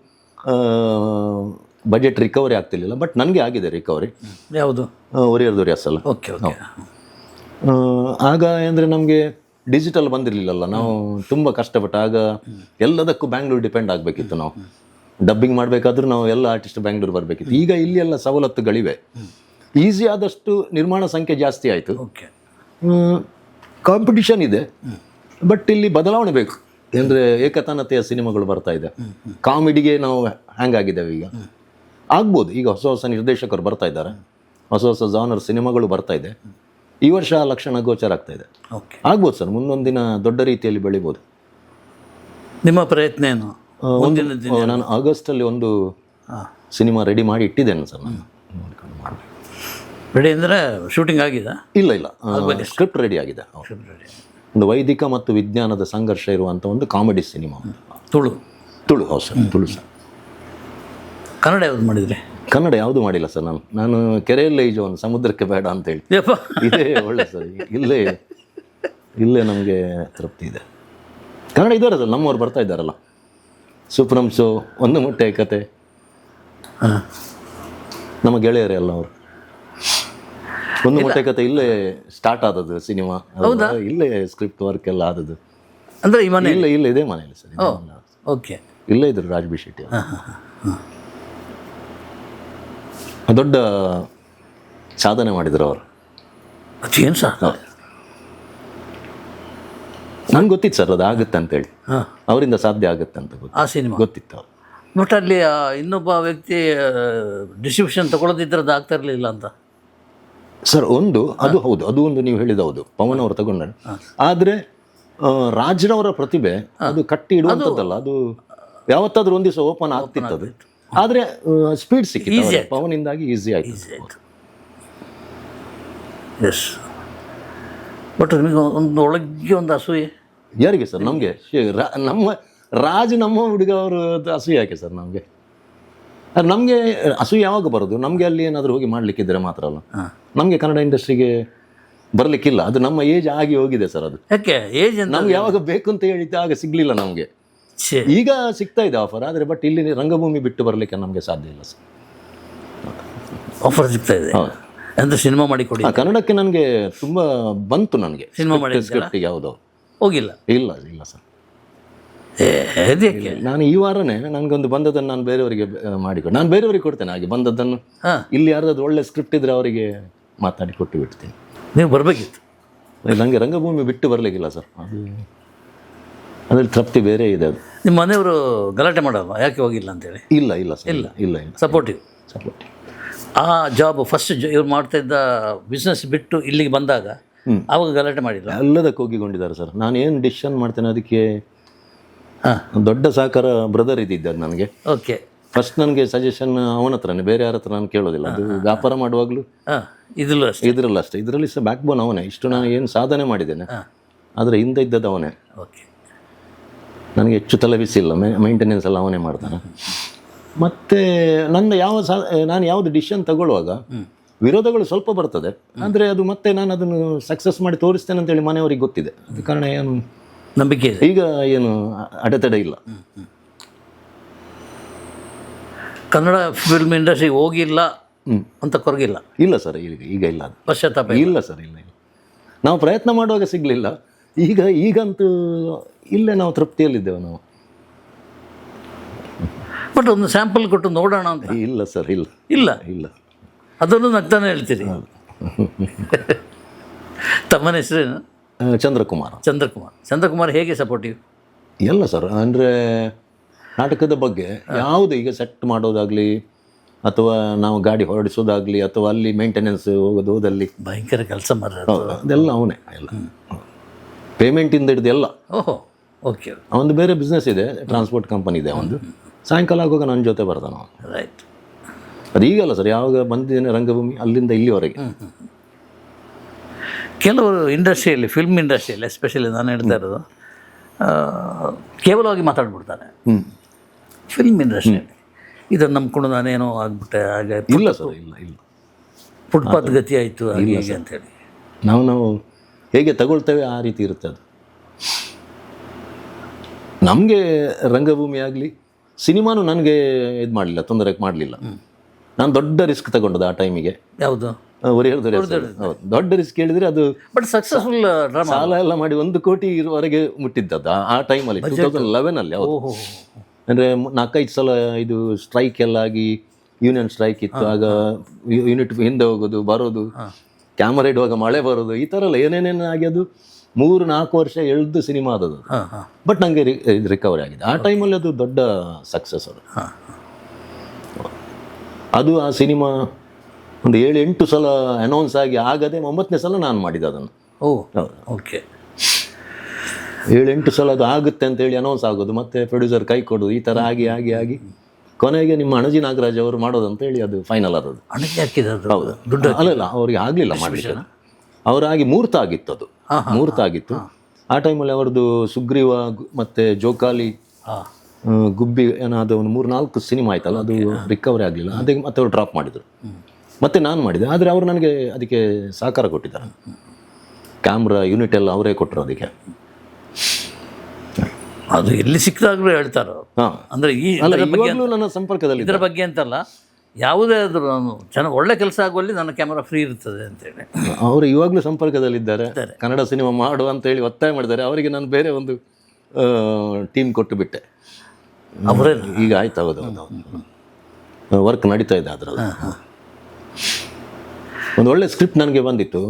ಬಜೆಟ್ ರಿಕವರಿ ಆಗ್ತಿರ್ಲಿಲ್ಲ. ಬಟ್ ನನಗೆ ಆಗಿದೆ ರಿಕವರಿ. ಯಾವುದು? ಒರಿಯರ್ ದೊರೆಸಲ್ಲ. Okay okay. ಆಗ ಅಂದರೆ ನಮಗೆ ಡಿಜಿಟಲ್ ಬಂದಿರಲಿಲ್ಲಲ್ಲ. ನಾವು ತುಂಬ ಕಷ್ಟಪಟ್ಟು ಆಗ ಎಲ್ಲದಕ್ಕೂ ಬ್ಯಾಂಗ್ಳೂರು ಡಿಪೆಂಡ್ ಆಗಬೇಕಿತ್ತು. ನಾವು ಡಬ್ಬಿಂಗ್ ಮಾಡಬೇಕಾದ್ರೂ ನಾವು ಎಲ್ಲ ಆರ್ಟಿಸ್ಟ್ ಬ್ಯಾಂಗ್ಳೂರು ಬರಬೇಕಿತ್ತು. ಈಗ ಇಲ್ಲಿ ಎಲ್ಲ ಸವಲತ್ತುಗಳಿವೆ, ಈಸಿ ಆದಷ್ಟು ನಿರ್ಮಾಣ ಸಂಖ್ಯೆ ಜಾಸ್ತಿ ಆಯಿತು. ಓಕೆ. ಕಾಂಪಿಟಿಷನ್ ಇದೆ, ಬಟ್ ಇಲ್ಲಿ ಬದಲಾವಣೆ ಬೇಕು. ಅಂದರೆ ಏಕತಾನತೆಯ ಸಿನಿಮಾಗಳು ಬರ್ತಾ ಇದೆ. ಕಾಮಿಡಿಗೆ ನಾವು ಹ್ಯಾಂಗ್ ಆಗಿದ್ದೇವೆ. ಈಗ ಆಗ್ಬೋದು, ಈಗ ಹೊಸ ಹೊಸ ನಿರ್ದೇಶಕರು ಬರ್ತಾ ಇದ್ದಾರೆ, ಹೊಸ ಹೊಸ ಜಾನರ್ ಸಿನಿಮಾಗಳು ಬರ್ತಾ ಇದೆ. ಈ ವರ್ಷ ಲಕ್ಷಣ ಗೋಚರ ಆಗ್ತಾ ಇದೆ. ಆಗ್ಬೋದು ಸರ್, ಮುಂದೊಂದು ದಿನ ದೊಡ್ಡ ರೀತಿಯಲ್ಲಿ ಬೆಳಿಬೋದು. ನಿಮ್ಮ ಪ್ರಯತ್ನ ಏನು? ನಾನು ಆಗಸ್ಟಲ್ಲಿ ಒಂದು ಸಿನಿಮಾ ರೆಡಿ ಮಾಡಿ ಇಟ್ಟಿದ್ದೇನೆ ಸರ್. ನಾನು ರೆಡಿ ಅಂದರೆ ಶೂಟಿಂಗ್ ಆಗಿದೆ? ಇಲ್ಲ, ಸ್ಕ್ರಿಪ್ಟ್ ರೆಡಿ ಆಗಿದೆ. ಒಂದು ವೈದಿಕ ಮತ್ತು ವಿಜ್ಞಾನದ ಸಂಘರ್ಷ ಇರುವಂಥ ಒಂದು ಕಾಮಿಡಿ ಸಿನಿಮಾ. ತುಳು ಹೌದು ಸರ್, ತುಳು ಸರ್. ಕನ್ನಡ ಯಾವುದು ಮಾಡಿದ್ರಿ? ಕನ್ನಡ ಯಾವುದು ಮಾಡಿಲ್ಲ ಸರ್. ನಾನು ಕೆರೆಯಲ್ಲೇ ಈಜೋನು, ಸಮುದ್ರಕ್ಕೆ ಬೇಡ ಅಂತ ಹೇಳಿ. ಇದೇ ಒಳ್ಳೆ ಸರ್. ಇಲ್ಲೇ ನಮಗೆ ತೃಪ್ತಿ ಇದೆ. ಕನ್ನಡ ಇದ್ದಾರೆ ಸರ್, ನಮ್ಮವ್ರು ಬರ್ತಾ ಇದ್ದಾರಲ್ಲ. ಸುಪ್ರಮ್ ಶೋ, ಒಂದು ಮೊಟ್ಟೆ ಕತೆ, ನಮ್ಮ ಗೆಳೆಯರೇ ಅಲ್ಲ ಅವರು. ಒಂದು ಮೊಟ್ಟೆ ಕತೆ ಇಲ್ಲೇ ಸ್ಟಾರ್ಟ್ ಆದದ್ದು ಸಿನಿಮಾ. ಇಲ್ಲೇ ಸ್ಕ್ರಿಪ್ಟ್ ವರ್ಕ್ ಎಲ್ಲ ಆದದ್ದು. ಅಂದರೆ ಈ ಮನೆ ಇಲ್ಲ ಇದೇ ಮನೆಯಲ್ಲಿ ಸರ್. ಓಕೆ. ಇಲ್ಲೇ ಇದ್ರು ರಾಜ್ ಬಿ ಶೆಟ್ಟಿ. ದೊಡ್ಡ ಸಾಧನೆ ಮಾಡಿದ್ರು ಅವರು. ಏನು ಸರ್? ನಂಗೆ ಗೊತ್ತಿತ್ತು ಸರ್ ಅದು ಆಗುತ್ತೆ ಅಂತೇಳಿ. ಅವರಿಂದ ಸಾಧ್ಯ ಆಗುತ್ತೆ ಅಂತ ಆ ಸಿನಿಮಾ ಗೊತ್ತಿತ್ತು ಅವ್ರು. ಬಟ್ ಅಲ್ಲಿ ಇನ್ನೊಬ್ಬ ವ್ಯಕ್ತಿ ಡಿಸ್ಟ್ರಿಬ್ಯೂಷನ್ ತಗೊಳ್ಳೋದಿದ್ರದ್ದು ಆಗ್ತಾ ಇರಲಿಲ್ಲ ಅಂತ ಸರ್. ಅದು ಹೌದು, ಅದು ಒಂದು ನೀವು ಹೇಳಿದ ಹೌದು, ಪವನ್ ಅವರು ತಗೊಂಡ್ರೆ. ಆದರೆ ರಾಜ್ರವರ ಪ್ರತಿಭೆ ಅದು ಕಟ್ಟಿ ಇಡುವಂಥದ್ದಲ್ಲ. ಅದು ಯಾವತ್ತಾದ್ರೂ ಒಂದು ದಿವಸ ಓಪನ್ ಆಗ್ತಿತ್ತು ಅದು. ಆದರೆ ಸ್ಪೀಡ್ ಸಿಕ್ಕಿತ್ತು ಪವನಿಂದಾಗಿ, ಈಸಿ ಆಯಿತು. ಎಸ್. ಬಟ್ ನಿಮಗೆ ಒಂದು ಒಳಗೆ ಒಂದು ಅಸೂಯೆ ಯಾರಿಗೆ ಸರ್? ನಮಗೆ ನಮ್ಮ ಹುಡುಗ ಅವರು ಅಸೂಯೆ ಯಾಕೆ ಸರ್ ನಮಗೆ? ನಮಗೆ ಅಸೂಯೆ ಯಾವಾಗ ಬರೋದು? ನಮಗೆ ಅಲ್ಲಿ ಏನಾದರೂ ಹೋಗಿ ಮಾಡಲಿಕ್ಕಿದ್ರೆ ಮಾತ್ರ ಅಲ್ಲ. ನಮಗೆ ಕನ್ನಡ ಇಂಡಸ್ಟ್ರಿಗೆ ಬರಲಿಕ್ಕಿಲ್ಲ. ಅದು ನಮ್ಮ ಏಜ್ ಆಗಿ ಹೋಗಿದೆ ಸರ್. ಅದು ಯಾಕೆ ಏಜ್ ನಮ್ಗೆ ಯಾವಾಗ ಬೇಕು ಅಂತ ಹೇಳಿದ್ದೆ ಆಗ ಸಿಗಲಿಲ್ಲ ನಮಗೆ. ಈಗ ಸಿಗ್ತಾ ಇದೆ ಆಫರ್. ಆದರೆ ಬಟ್ ಇಲ್ಲಿ ರಂಗಭೂಮಿ ಬಿಟ್ಟು ಬರಲಿಕ್ಕೆ ನಮಗೆ ಸಾಧ್ಯ ಇಲ್ಲ ಸರ್. ಆಫರ್ ಸಿಗ್ತಾ ಇದೆ ಅಂದರೆ ಸಿನಿಮಾ ಮಾಡಿ ಕೊಡಿ. ಕನ್ನಡಕ್ಕೆ ನನಗೆ ತುಂಬ ಬಂತು. ನನಗೆ ಸಿನಿಮಾ ಮಾಡಿ ಸ್ಕ್ರಿಪ್ಟಿಗೆ ಯಾವುದೋ ಹೋಗಿಲ್ಲ. ಇಲ್ಲ ಸರ್. ಅದಕ್ಕೆ ನಾನು ಈ ವಾರನೇ ನನಗೊಂದು ಬಂದದನ್ನು ನಾನು ಬೇರೆಯವರಿಗೆ ಮಾಡಿಕೊಡು. ನಾನು ಬೇರೆಯವರಿಗೆ ಕೊಡ್ತೇನೆ ಹಾಗೆ ಬಂದದ್ದನ್ನು. ಇಲ್ಲಿ ಯಾರ್ದಾದ್ರು ಒಳ್ಳೆ ಸ್ಕ್ರಿಪ್ಟ್ ಇದ್ರೆ ಅವರಿಗೆ ಮಾತಾಡಿ ಕೊಟ್ಟು ಬಿಡ್ತೀನಿ. ನೀವು ಬರಬೇಕಿತ್ತು. ನನಗೆ ರಂಗಭೂಮಿ ಬಿಟ್ಟು ಬರಲಿಕ್ಕಿಲ್ಲ ಸರ್. ಅದ್ರಲ್ಲಿ ತೃಪ್ತಿ ಬೇರೆ ಇದೆ. ಅದು ನಿಮ್ಮ ಮನೆಯವರು ಗಲಾಟೆ ಮಾಡಲ್ವಾ ಯಾಕೆ ಹೋಗಿಲ್ಲ ಅಂತೇಳಿ? ಇಲ್ಲ ಸರ್, ಇಲ್ಲ ಸಪೋರ್ಟಿವ್. ಆ ಜಾಬ್ ಫಸ್ಟ್ ಇವ್ರು ಮಾಡ್ತಾ ಇದ್ದ ಬಿಸ್ನೆಸ್ ಬಿಟ್ಟು ಇಲ್ಲಿಗೆ ಬಂದಾಗ ಆವಾಗ ಗಲಾಟೆ ಮಾಡಿಲ್ಲ? ಎಲ್ಲದಕ್ಕೆ ಹೋಗಿಕೊಂಡಿದ್ದಾರೆ ಸರ್. ನಾನು ಏನು ಡಿಸಿಷನ್ ಮಾಡ್ತೇನೆ ಅದಕ್ಕೆ ದೊಡ್ಡ ಸಹಕಾರ ಬ್ರದರ್ ಇದ್ದಿದ್ದಾರೆ ನನಗೆ. ಓಕೆ. ಫಸ್ಟ್ ನನಗೆ ಸಜೆಷನ್ ಅವನ ಹತ್ರನೇ, ಬೇರೆ ಯಾರ ಹತ್ರ ನಾನು ಕೇಳೋದಿಲ್ಲ. ಅದು ವ್ಯಾಪಾರ ಮಾಡುವಾಗಲೂ ಹಾಂ, ಇದರಲ್ಲೂ ಅಷ್ಟೇ. ಇದರಲ್ಲಿ ಸಹ ಬ್ಯಾಕ್ ಬೋನ್ ಅವನೇ. ಇಷ್ಟು ನಾನು ಏನು ಸಾಧನೆ ಮಾಡಿದ್ದೇನೆ ಆದರೆ ಹಿಂದೆ ಇದ್ದದ್ದು ಅವನೇ. ಓಕೆ. ನನಗೆ ಹೆಚ್ಚು ತಲೆಬಿಸಿಲ್ಲ, ಮೇಂಟೆನೆನ್ಸ್ ಎಲ್ಲ ಅವನೇ ಮಾಡ್ತಾನೆ. ಮತ್ತು ನನ್ನ ನಾನು ಯಾವುದು ಡಿಸಿಷನ್ ತಗೊಳ್ಳುವಾಗ ವಿರೋಧಗಳು ಸ್ವಲ್ಪ ಬರ್ತದೆ, ಅಂದರೆ ಅದು ಮತ್ತೆ ನಾನು ಅದನ್ನು ಸಕ್ಸಸ್ ಮಾಡಿ ತೋರಿಸ್ತೇನೆ ಅಂತೇಳಿ ಮನೆಯವರಿಗೆ ಗೊತ್ತಿದೆ. ಅದ ಕಾರಣ ಏನು ನಂಬಿಕೆ ಇದೆ. ಈಗ ಏನು ಅಡೆತಡೆ ಇಲ್ಲ. ಕನ್ನಡ ಫಿಲ್ಮ್ ಇಂಡಸ್ಟ್ರಿ ಹೋಗಿಲ್ಲ ಅಂತ ಕೊರಗಿಲ್ಲ? ಇಲ್ಲ ಸರ್, ಈಗ ಇಲ್ಲ ಅದು. ಪಶ್ಚಾತ್ತಾಪ ಇಲ್ಲ ಸರ್, ಇಲ್ಲ. ನಾವು ಪ್ರಯತ್ನ ಮಾಡುವಾಗ ಸಿಗಲಿಲ್ಲ, ಈಗಂತೂ ಇಲ್ಲೇ ನಾವು ತೃಪ್ತಿಯಲ್ಲಿದ್ದೇವೆ ನಾವು. ಬಟ್ ಒಂದು ಸ್ಯಾಂಪಲ್ ಕೊಟ್ಟು ನೋಡೋಣ ಅಂತ? ಇಲ್ಲ ಸರ್, ಇಲ್ಲ ಇಲ್ಲ ಇಲ್ಲ. ಅದನ್ನು ನಗ್ತಾನೆ ಹೇಳ್ತೀರಿ. ತಮ್ಮನ ಹೆಸರೇನು? ಚಂದ್ರಕುಮಾರ್. ಚಂದ್ರಕುಮಾರ್ ಹೇಗೆ ಸಪೋರ್ಟಿವ್? ಎಲ್ಲ ಸರ್, ಅಂದರೆ ನಾಟಕದ ಬಗ್ಗೆ ಯಾವುದು ಈಗ ಸೆಟ್ ಮಾಡೋದಾಗಲಿ ಅಥವಾ ನಾವು ಗಾಡಿ ಹೊರಡಿಸೋದಾಗಲಿ ಅಥವಾ ಅಲ್ಲಿ ಮೇಂಟೆನೆನ್ಸ್ ಹೋಗೋದಲ್ಲಿ ಭಯಂಕರ ಕೆಲಸ ಮಾಡೋದು ಅದೆಲ್ಲ ಅವನೇ. ಎಲ್ಲ ಪೇಮೆಂಟಿಂದ ಹಿಡಿದು ಎಲ್ಲ. ಓಹೋ, ಓಕೆ. ಅವನದು ಬೇರೆ ಬಿಸ್ನೆಸ್ ಇದೆ, ಟ್ರಾನ್ಸ್ಪೋರ್ಟ್ ಕಂಪನಿ ಇದೆ ಅವನದು. ಸಾಯಂಕಾಲ ಆಗುವಾಗ ನನ್ನ ಜೊತೆ ಬರ್ತಾನೆ ಅವನು. ರೈಟ್. ಅದು ಈಗಲ್ಲ ಸರ್, ಯಾವಾಗ ಬಂದಿದ್ದೇನೆ ರಂಗಭೂಮಿ ಅಲ್ಲಿಂದ ಇಲ್ಲಿವರೆಗೆ. ಕೆಲವರು ಇಂಡಸ್ಟ್ರಿಯಲ್ಲಿ, ಫಿಲ್ಮ್ ಇಂಡಸ್ಟ್ರಿಯಲ್ಲಿ ಎಸ್ಪೆಷಲಿ ನಾನು ಹೇಳ್ತಾ ಇರೋದು, ಕೇವಲವಾಗಿ ಮಾತಾಡ್ಬಿಡ್ತಾನೆ. ಫಿಲ್ಮ್ ಇಂಡಸ್ಟ್ರಿಯಲ್ಲಿ ಇದನ್ನು ನಂಬ್ಕೊಂಡು ನಾನೇನೋ ಆಗ್ಬಿಟ್ಟೆ, ಹಾಗೆ ಇಲ್ಲ ಸರ್, ಇಲ್ಲ. ಫುಟ್ಪಾತ್ ಗತಿ ಆಯಿತು ಹಾಗೆ ಹೀಗೆ ಅಂತೇಳಿ ನಾವು ಹೇಗೆ ತಗೊಳ್ತೇವೆ ಆ ರೀತಿ ಇರುತ್ತೆ ಅದು. ನಮಗೆ ರಂಗಭೂಮಿ ಆಗಲಿ ಸಿನಿಮಾನು ನನಗೆ ಇದು ಮಾಡಲಿಲ್ಲ, ತೊಂದರೆ ಮಾಡಲಿಲ್ಲ. ನಾನು ದೊಡ್ಡ ರಿಸ್ಕ್ ತಗೊಂಡದ್ದು ಆ ಟೈಮಿಗೆ. ಯಾವುದು? ಹೌದು, ದೊಡ್ಡ ರಿಸ್ಕ್ ಹೇಳಿದರೆ ಅದು. But successful drama. ಸಾಲ ಎಲ್ಲ ಮಾಡಿ 1 ಕೋಟಿವರೆಗೆ ಮುಟ್ಟಿದ್ದದ್ದು ಆ ಟೈಮಲ್ಲಿ, 2011ಅಲ್ಲಿ. ಹೌದು, ಅಂದರೆ 4-5 ಸಲ ಇದು ಸ್ಟ್ರೈಕ್ ಎಲ್ಲ ಆಗಿ, ಯೂನಿಯನ್ ಸ್ಟ್ರೈಕ್ ಇತ್ತು ಆಗ. ಯೂನಿಟ್ ಹಿಂದೆ ಹೋಗೋದು ಬರೋದು, ಕ್ಯಾಮರಾ ಇಡುವಾಗ ಮಳೆ ಬರೋದು, ಈ ಥರ ಎಲ್ಲ ಏನೇನೇನು ಆಗಿ ಅದು 3-4 ವರ್ಷ ಎಳ್ದು ಸಿನಿಮಾ ಆದದ್ದು. ಬಟ್ ನನಗೆ ಇದು ರಿಕವರಿ ಆಗಿದೆ ಆ ಟೈಮಲ್ಲಿ. ಅದು ದೊಡ್ಡ ಸಕ್ಸಸ್ ಅದು. ಆ ಸಿನಿಮಾ ಒಂದು 7-8 ಸಲ ಅನೌನ್ಸ್ ಆಗಿ ಆಗದೆ 9ನೇ ಸಲ ನಾನು ಮಾಡಿದೆ ಅದನ್ನು. ಓಕೆ. 7-8 ಸಲ ಅದು ಆಗುತ್ತೆ ಅಂತೇಳಿ ಅನೌನ್ಸ್ ಆಗೋದು, ಮತ್ತೆ ಪ್ರೊಡ್ಯೂಸರ್ ಕೈ ಕೊಡೋದು, ಈ ಥರ ಆಗಿ ಕೊನೆಗೆ ನಿಮ್ಮ ಅಣಜಿ ನಾಗರಾಜ್ ಅವರು ಮಾಡೋದು ಅಂತೇಳಿ ಅದು ಫೈನಲ್ ಆದದ್ದು. ಅಣಜಿ ಹಾಕಿದ್ದು? ಹೌದು. ಅಲ್ಲ, ಅವ್ರಿಗೆ ಆಗಲಿಲ್ಲ ಮಾಡಲಿಕ್ಕೆ. ಅವರಾಗಿ ಮೂರ್ತ ಆಗಿತ್ತು, ಅದು ಮೂರ್ತ ಆಗಿತ್ತು ಆ ಟೈಮಲ್ಲಿ. ಅವ್ರದ್ದು ಸುಗ್ರೀವ ಮತ್ತು ಜೋಕಾಲಿ, ಗುಬ್ಬಿ ಏನಾದ ಒಂದು 3-4 ಸಿನಿಮಾ ಆಯ್ತಲ್ಲ, ಅದು ರಿಕವರಿ ಆಗಲಿಲ್ಲ. ಅದೇ ಮತ್ತೆ ಅವ್ರು ಡ್ರಾಪ್ ಮಾಡಿದರು. ಮತ್ತೆ ನಾನು ಮಾಡಿದೆ, ಆದರೆ ಅವರು ನನಗೆ ಅದಕ್ಕೆ ಸಹಕಾರ ಕೊಟ್ಟಿದ್ದಾರೆ. ಕ್ಯಾಮ್ರಾ ಯೂನಿಟ್ ಎಲ್ಲ ಅವರೇ ಕೊಟ್ಟರು ಅದಕ್ಕೆ. ಅದು ಎಲ್ಲಿ ಸಿಕ್ಕಿದಾಗಲೂ ಹೇಳ್ತಾರೋ. ಅಂದರೆ ಇವಾಗಲೂ ನನ್ನ ಸಂಪರ್ಕದಲ್ಲಿ ಇದರ ಬಗ್ಗೆ ಅಂತಲ್ಲ, ಯಾವುದೇ ಆದರೂ ಚೆನ್ನಾಗಿ ಒಳ್ಳೆ ಕೆಲಸ ಆಗುವಲ್ಲಿ ನನ್ನ ಕ್ಯಾಮರಾ ಫ್ರೀ ಇರ್ತದೆ ಅಂತೇಳಿ ಅವರು ಇವಾಗಲೂ ಸಂಪರ್ಕದಲ್ಲಿದ್ದಾರೆ. ಕನ್ನಡ ಸಿನಿಮಾ ಮಾಡು ಅಂತೇಳಿ ಒತ್ತಾಯ ಮಾಡಿದ್ದಾರೆ. ಅವರಿಗೆ ನಾನು ಬೇರೆ ಒಂದು ಟೀಮ್ ಕೊಟ್ಟು ಬಿಟ್ಟೆ. ಅವರೇ ಈಗ ಆಯ್ತು. ಹೌದು, ವರ್ಕ್ ನಡೀತಾ ಇದೆ ಅದರಲ್ಲಿ. ಒಂದು ಒಳ್ಳೆ ಸ್ಕ್ರಿಪ್ಟ್ ನನಗೆ ಬಂದಿತ್ತು.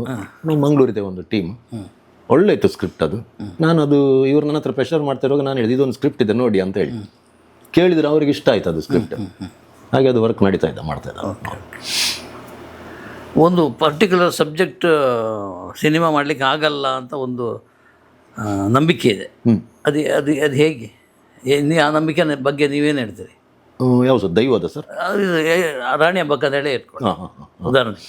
ಮಂಗಳೂರಿದೆ ಒಂದು ಟೀಮ್, ಒಳ್ಳೆ ಇತ್ತು ಸ್ಕ್ರಿಪ್ಟ್ ಅದು. ನಾನು ಅದು ಇವ್ರು ನನ್ನ ಹತ್ರ ಪ್ರೆಷರ್ ಮಾಡ್ತಾ ಇರುವಾಗ ನಾನು ಹೇಳಿದೆ, ಇದೊಂದು ಸ್ಕ್ರಿಪ್ಟ್ ಇದೆ ನೋಡಿ ಅಂತ ಹೇಳಿ ಕೇಳಿದರೆ ಅವ್ರಿಗೆ ಇಷ್ಟ ಆಯ್ತು ಅದು ಸ್ಕ್ರಿಪ್ಟ್. ಹಾಗೆ ಅದು ವರ್ಕ್ ನಡೀತಾ ಇದ್ದ, ಮಾಡ್ತಾ ಇದ್ದ. ಒಂದು ಪರ್ಟಿಕ್ಯುಲರ್ ಸಬ್ಜೆಕ್ಟ್ ಸಿನಿಮಾ ಮಾಡಲಿಕ್ಕೆ ಆಗಲ್ಲ ಅಂತ ಒಂದು ನಂಬಿಕೆ ಇದೆ. ಅದು ಅದು ಅದು ಹೇಗೆ? ಆ ನಂಬಿಕೆ ಬಗ್ಗೆ ನೀವೇನು ಹೇಳ್ತೀರಿ? ಯಾವ ಸರ್? ದೈವದ ಸರ್? ರಾಣಿ ಹಬ್ಬಕ್ಕೆ ಅಂತ ಹೇಳಿ ಇಟ್ಕೊಂಡು ಉದಾಹರಣೆ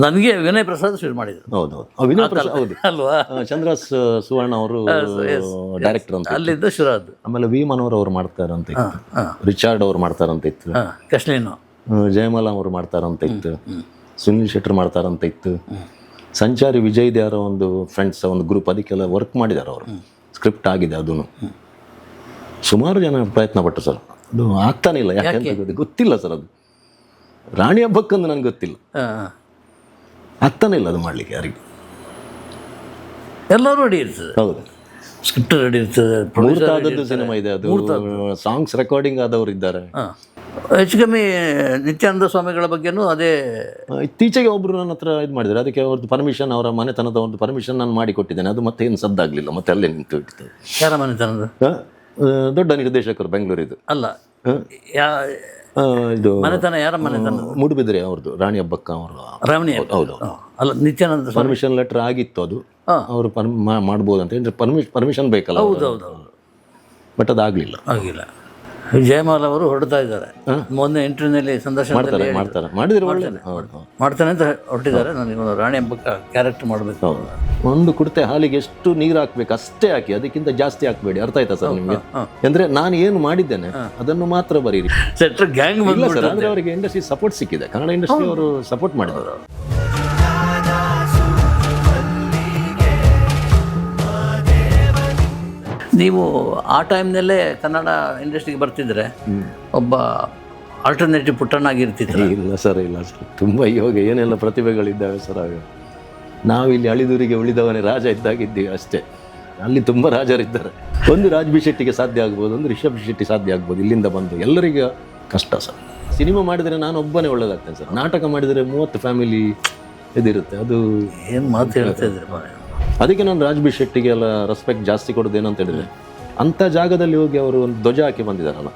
ನನಗೆ ವಿನಯ್ ಪ್ರಸಾದ್ ಶುರು ಮಾಡಿದರು. ಹೌದು, ವಿನಯ್ ಪ್ರಸಾದ್, ಹೌದು ಅಲ್ವಾ? ಚಂದ್ರ ಸುವರ್ಣ ಅವರು ಡೈರೆಕ್ಟರ್ ಅಂತ, ಅಲ್ಲಿಂದ ಶುರು ಆದ್ದು. ಆಮೇಲೆ ವಿ ಮನೋಹರ್ ಅವರು ಮಾಡ್ತಾರಂತ ಇತ್ತು, ರಿಚಾರ್ಡ್ ಅವರು ಮಾಡ್ತಾರಂತ ಇತ್ತು, ಕೃಷ್ಣೇನು ಜಯಮಾಲಾ ಅವರು ಮಾಡ್ತಾರಂತ ಇತ್ತು, ಸುನಿಲ್ ಶೆಟ್ಟರ್ ಮಾಡ್ತಾರಂತ ಇತ್ತು, ಸಂಚಾರಿ ವಿಜಯ್ ದ್ಯಾರ ಒಂದು ಫ್ರೆಂಡ್ಸ್ ಒಂದು ಗ್ರೂಪ್, ಅದಕ್ಕೆಲ್ಲ ವರ್ಕ್ ಮಾಡಿದ್ದಾರೆ ಅವರು. ಸ್ಕ್ರಿಪ್ಟ್ ಆಗಿದೆ ಅದೂ. ಸುಮಾರು ಜನ ಪ್ರಯತ್ನ ಪಟ್ಟು ಸರ್, ಅದು ಆಗ್ತಾನೆ ಇಲ್ಲ. ಯಾಕೆ ಗೊತ್ತಿಲ್ಲ ಸರ್. ಅದು ರಾಣಿ ಹಬ್ಬಕ್ಕಂದು ನನಗೆ ಗೊತ್ತಿಲ್ಲ, ಆಗ್ತಾನೆ ಇಲ್ಲ ಅದು ಮಾಡಲಿಕ್ಕೆ ಯಾರಿಗೆ. ಎಲ್ಲರೂ ರೆಡಿ ಇರ್ತದೆ. ಹೌದು, ಸ್ಕ್ರಿಪ್ಟ್ ರೆಡಿ ಇರ್ತದೆ. ಮೂರ್ತ ಆದದ್ದು ಸಿನಿಮಾ ಇದೆ, ಅದು ಸಾಂಗ್ಸ್ ರೆಕಾರ್ಡಿಂಗ್ ಆದವರು ಇದ್ದಾರೆ. ಹೆಚ್ಚು ಕಮ್ಮಿ ನಿತ್ಯಾನಂದ ಸ್ವಾಮಿಗಳ ಬಗ್ಗೆನೂ ಅದೇ. ಇತ್ತೀಚೆಗೆ ಒಬ್ಬರು ನನ್ನ ಹತ್ರ ಇದು ಮಾಡಿದ್ದಾರೆ, ಅದಕ್ಕೆ ಅವ್ರದ್ದು ಪರ್ಮಿಷನ್, ಅವರ ಮನೆತನದ ಒಂದು ಪರ್ಮಿಷನ್ ನಾನು ಮಾಡಿ ಕೊಟ್ಟಿದ್ದೇನೆ. ಅದು ಮತ್ತೆ ಏನು ಸದ್ದಾಗಲಿಲ್ಲ, ಮತ್ತೆ ಅಲ್ಲೇ ನಿಂತು ಇಡ್ತದೆ. ಯಾರ ಮನೆತನದ? ದೊಡ್ಡ ನಿರ್ದೇಶಕರು, ಬೆಂಗಳೂರಿದು. ಅಲ್ಲ, ಇದು ಮನೆತನ ಯಾರ ಮನೆತನ? ಮೂಡುಬಿದ್ರೆ ಅವ್ರದ್ದು, ರಾಣಿ ಹಬ್ಬಕ್ಕ ಅವರು. ರಾಣಿ? ಹೌದು. ಅಲ್ಲ, ನಿತ್ಯಾನಂದ ಪರ್ಮಿಷನ್ ಲೆಟರ್ ಆಗಿತ್ತು, ಅದು ಅವರು ಮಾಡ್ಬೋದು ಅಂತ ಹೇಳಿ ಪರ್ಮಿಷನ್ ಬೇಕಲ್ಲ. ಹೌದೌದು. ಬಟ್ ಅದು ಆಗಲಿಲ್ಲ. ಆಗಿಲ್ಲ. ವಿಜಯಮಾಲ ಅವರು ಹೊರಡ್ತಾ ಇದ್ದಾರೆ. ಮೊನ್ನೆ ಇಂಟರ್ವ್ಯೂನಲ್ಲಿ ಸಂದರ್ಶನದಲ್ಲಿ ಮಾಡಿದ್ರೆ ಒಳ್ಳೆಯದು. ಮಾಡ್ತಾನೆ ಅಂತ ಹೊರಟಿದ್ದಾರೆ. ನನಗೆ ಒಂದು ರಾಣಿ ಎಂಬ ಕ್ಯಾರೆಕ್ಟರ್ ಮಾಡಬೇಕು. ಒಂದು ಕುಡಿತೆ ಹಾಲಿಗೆ ಎಷ್ಟು ನೀರು ಹಾಕ್ಬೇಕು ಅಷ್ಟೇ ಹಾಕಿ, ಅದಕ್ಕಿಂತ ಜಾಸ್ತಿ ಹಾಕ್ಬೇಡಿ. ಅರ್ಥ ಆಯ್ತಾ ಸರ್ ನಿಮಗೆ? ಅಂದ್ರೆ ನಾನು ಏನು ಮಾಡಿದ್ದೇನೆ ಅದನ್ನು ಮಾತ್ರ ಬರೀರಿ. ಸೆಟ್ರ್ ಗ್ಯಾಂಗ್ ಇಲ್ಲ ಸರ್, ಅಂದ್ರೆ ಅವರಿಗೆ ಇಂಡಸ್ಟ್ರಿ ಸಪೋರ್ಟ್ ಸಿಕ್ಕಿದೆ, ಕನ್ನಡ ಇಂಡಸ್ಟ್ರಿ ಅವರು ಸಪೋರ್ಟ್ ಮಾಡಿದ್ದಾರೆ. ನೀವು ಆ ಟೈಮ್ನಲ್ಲೇ ಕನ್ನಡ ಇಂಡಸ್ಟ್ರಿಗೆ ಬರ್ತಿದ್ರೆ ಒಬ್ಬ ಆಲ್ಟರ್ನೇಟಿವ್ ಪುಟ್ಟನಾಗಿರ್ತಿದ್ರು. ಇಲ್ಲ ಸರ್, ಇಲ್ಲ ಸರ್, ತುಂಬ ಇವಾಗ ಏನೆಲ್ಲ ಪ್ರತಿಭೆಗಳಿದ್ದಾವೆ ಸರ್. ಆಗ ನಾವಿಲ್ಲಿ ಅಳಿದೂರಿಗೆ ಉಳಿದವನೇ ರಾಜ ಇದ್ದಾಗಿದ್ದೀವಿ ಅಷ್ಟೇ. ಅಲ್ಲಿ ತುಂಬ ರಾಜರಿದ್ದಾರೆ. ಒಂದು ರಾಜ್ ಬಿ ಶೆಟ್ಟಿಗೆ ಸಾಧ್ಯ ಆಗ್ಬೋದು, ಒಂದು ರಿಷಬ್ ಶೆಟ್ಟಿ ಸಾಧ್ಯ ಆಗ್ಬೋದು. ಇಲ್ಲಿಂದ ಬಂದು ಎಲ್ಲರಿಗೆ ಕಷ್ಟ ಸರ್. ಸಿನಿಮಾ ಮಾಡಿದರೆ ನಾನು ಒಬ್ಬನೇ ಒಳ್ಳೇದಾಗ್ತೇನೆ ಸರ್. ನಾಟಕ ಮಾಡಿದರೆ 30 ಫ್ಯಾಮಿಲಿ ಇದಿರುತ್ತೆ. ಅದು ಏನು ಮಾತು ಹೇಳ್ತಾ ಇದ್ರಿ. ಅದಕ್ಕೆ ನಾನು ರಾಜ್ ಬಿ ಶೆಟ್ಟಿಗೆ ಎಲ್ಲ ರೆಸ್ಪೆಕ್ಟ್ ಜಾಸ್ತಿ ಕೊಡೋದು ಏನಂತ ಹೇಳಿದ್ರೆ, ಅಂಥ ಜಾಗದಲ್ಲಿ ಹೋಗಿ ಅವರು ಒಂದು ಧ್ವಜ ಹಾಕಿ ಬಂದಿದ್ದಾರಲ್ಲ,